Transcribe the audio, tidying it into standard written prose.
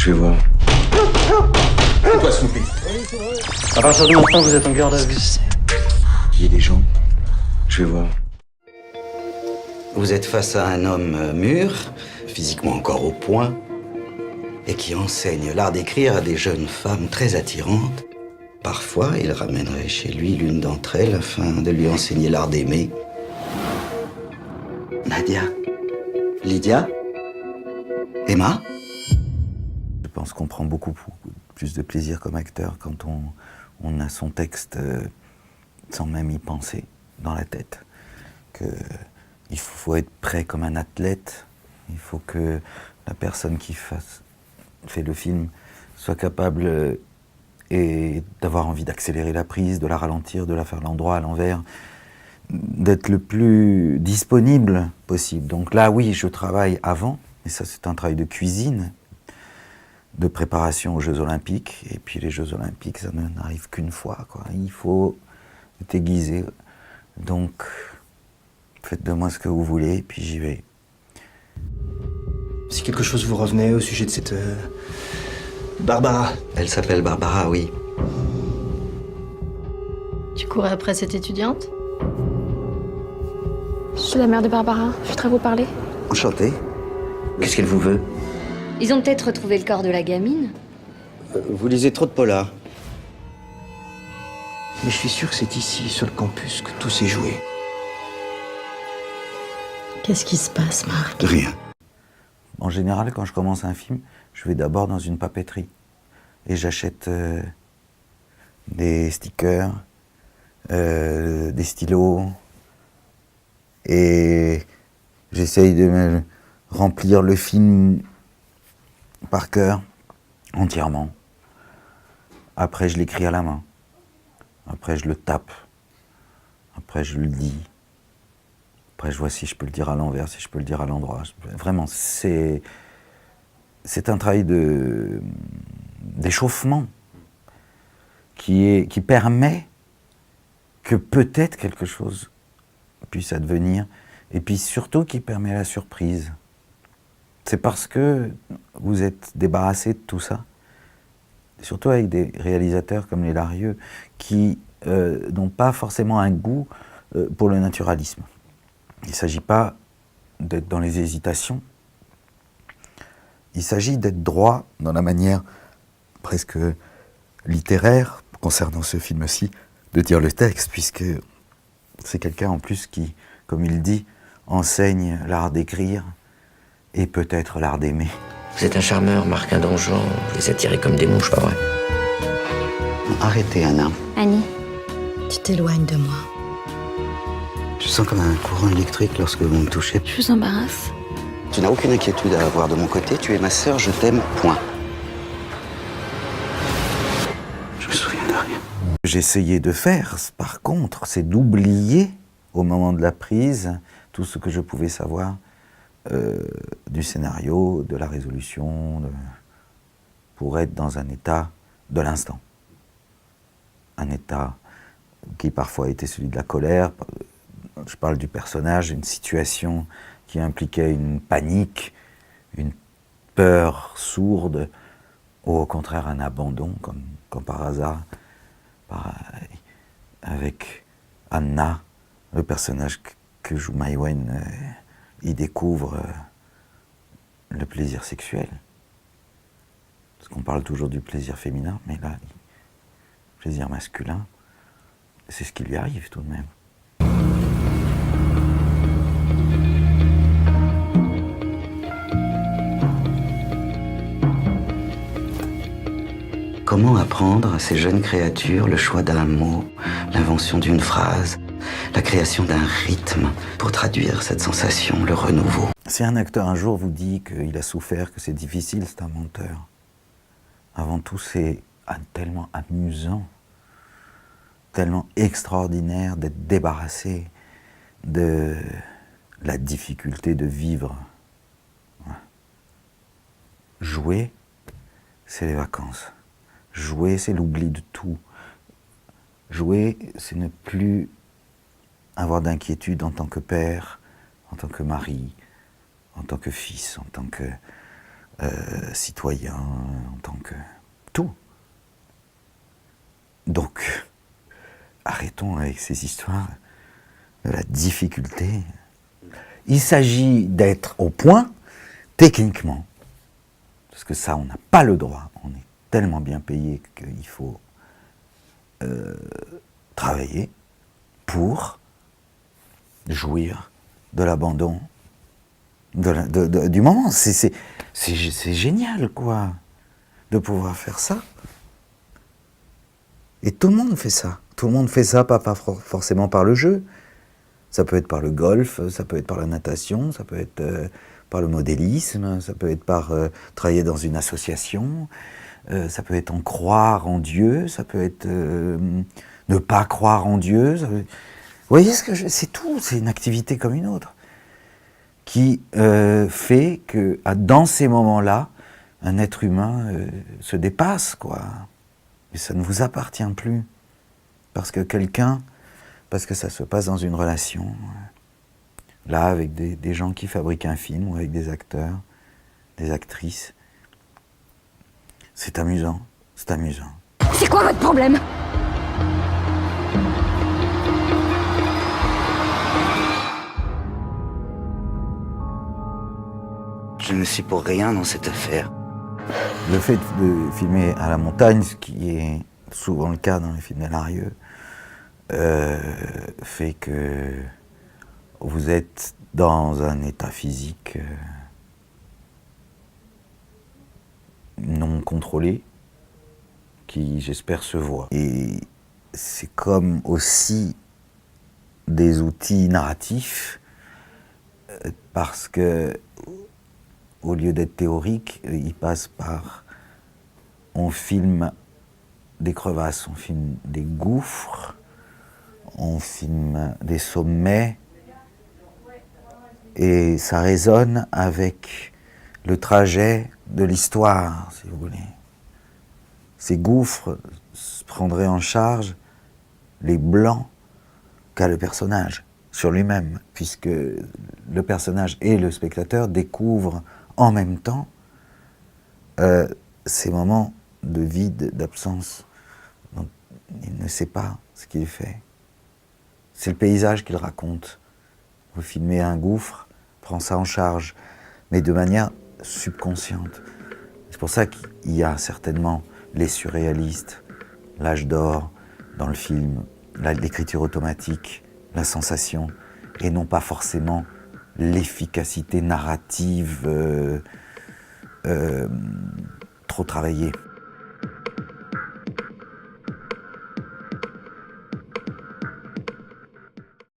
Je vais voir. C'est quoi, Snoopy? À partir de maintenant, vous êtes en garde à vue. Il y a des gens. Je vais voir. Vous êtes face à un homme mûr, physiquement encore au point, et qui enseigne l'art d'écrire à des jeunes femmes très attirantes. Parfois, il ramènerait chez lui l'une d'entre elles afin de lui enseigner l'art d'aimer. Nadia? Lydia? Emma? Je pense qu'on prend beaucoup plus de plaisir comme acteur quand on a son texte sans même y penser dans la tête. Il faut être prêt comme un athlète. Il faut que la personne qui fait le film soit capable et d'avoir envie d'accélérer la prise, de la ralentir, de la faire à l'endroit, à l'envers, d'être le plus disponible possible. Donc là, oui, je travaille avant, et ça c'est un travail de cuisine, de préparation aux Jeux Olympiques, et puis les Jeux Olympiques, ça n'arrive qu'une fois, quoi. Il faut être aiguisé. Donc, faites de moi ce que vous voulez, et puis j'y vais. Si quelque chose vous revenait au sujet de cette... Barbara. Elle s'appelle Barbara, oui. Tu courais après cette étudiante? Je suis la mère de Barbara. Je voudrais vous parler. Enchanté. Qu'est-ce qu'elle vous veut? Ils ont peut-être retrouvé le corps de la gamine. Vous lisez trop de polar. Mais je suis sûr que c'est ici, sur le campus, que tout s'est joué. Qu'est-ce qui se passe, Marc? Rien. En général, quand je commence un film, je vais d'abord dans une papeterie et j'achète des stickers, des stylos et j'essaye de me remplir le film par cœur, entièrement. Après, je l'écris à la main. Après, je le tape. Après, je le dis. Après, je vois si je peux le dire à l'envers, si je peux le dire à l'endroit. Vraiment, c'est un travail d'échauffement qui permet que peut-être quelque chose puisse advenir, et puis surtout qui permet la surprise. C'est parce que vous êtes débarrassé de tout ça, surtout avec des réalisateurs comme les Larieux, qui n'ont pas forcément un goût pour le naturalisme. Il ne s'agit pas d'être dans les hésitations, il s'agit d'être droit dans la manière presque littéraire, concernant ce film-ci, de dire le texte, puisque c'est quelqu'un en plus qui, comme il dit, enseigne l'art d'écrire et peut-être l'art d'aimer. Vous êtes un charmeur, Marc, un donjon. Vous les attirez comme des mouches, pas vrai? Arrêtez, Anna. Annie. Tu t'éloignes de moi. Je sens comme un courant électrique lorsque vous me touchez. Je vous embarrasse. Tu n'as aucune inquiétude à avoir de mon côté. Tu es ma sœur, je t'aime, point. Je me souviens de rien. J'essayais de faire, par contre, c'est d'oublier, au moment de la prise, tout ce que je pouvais savoir du scénario, de la résolution, pour être dans un état de l'instant. Un état qui parfois était celui de la colère. Je parle du personnage, une situation qui impliquait une panique, une peur sourde, ou au contraire un abandon, comme par hasard, avec Anna, le personnage que joue Maïwenn, il découvre le plaisir sexuel. Parce qu'on parle toujours du plaisir féminin, mais là, le plaisir masculin, c'est ce qui lui arrive tout de même. Comment apprendre à ces jeunes créatures le choix d'un mot, l'invention d'une phrase, la création d'un rythme pour traduire cette sensation, le renouveau? Si un acteur un jour vous dit qu'il a souffert, que c'est difficile, c'est un menteur. Avant tout, c'est tellement amusant, tellement extraordinaire d'être débarrassé de la difficulté de vivre. Jouer, c'est les vacances. Jouer, c'est l'oubli de tout. Jouer, c'est ne plus avoir d'inquiétude en tant que père, en tant que mari, en tant que fils, en tant que citoyen, en tant que tout. Donc, arrêtons avec ces histoires de la difficulté. Il s'agit d'être au point, techniquement, parce que ça, on n'a pas le droit. On est tellement bien payé qu'il faut travailler pour jouir de l'abandon du moment. C'est génial, quoi, de pouvoir faire ça. Et tout le monde fait ça. Tout le monde fait ça, pas forcément par le jeu. Ça peut être par le golf, ça peut être par la natation, ça peut être par le modélisme, ça peut être par travailler dans une association, ça peut être en croire en Dieu, ça peut être ne pas croire en Dieu. Vous voyez ce que c'est tout, c'est une activité comme une autre qui fait que dans ces moments-là, un être humain se dépasse, quoi. Et ça ne vous appartient plus. Parce que ça se passe dans une relation, là, avec des gens qui fabriquent un film, ou avec des acteurs, des actrices. C'est amusant, c'est amusant. C'est quoi votre problème? Je ne suis pour rien dans cette affaire. Le fait de filmer à la montagne, ce qui est souvent le cas dans les films d'Alarieux, fait que vous êtes dans un état physique non contrôlé, qui, j'espère, se voit. Et c'est comme aussi des outils narratifs, parce que au lieu d'être théorique, ils passent par... On filme des crevasses, on filme des gouffres, on filme des sommets, et ça résonne avec le trajet de l'histoire, si vous voulez. Ces gouffres prendraient en charge les blancs qu'a le personnage sur lui-même, puisque le personnage et le spectateur découvrent en même temps ces moments de vide, d'absence, dont il ne sait pas ce qu'il fait. C'est le paysage qu'il raconte. Vous filmez un gouffre, prend ça en charge, mais de manière subconsciente. C'est pour ça qu'il y a certainement les surréalistes, l'âge d'or dans le film, l'écriture automatique, la sensation, et non pas forcément l'efficacité narrative trop travaillée.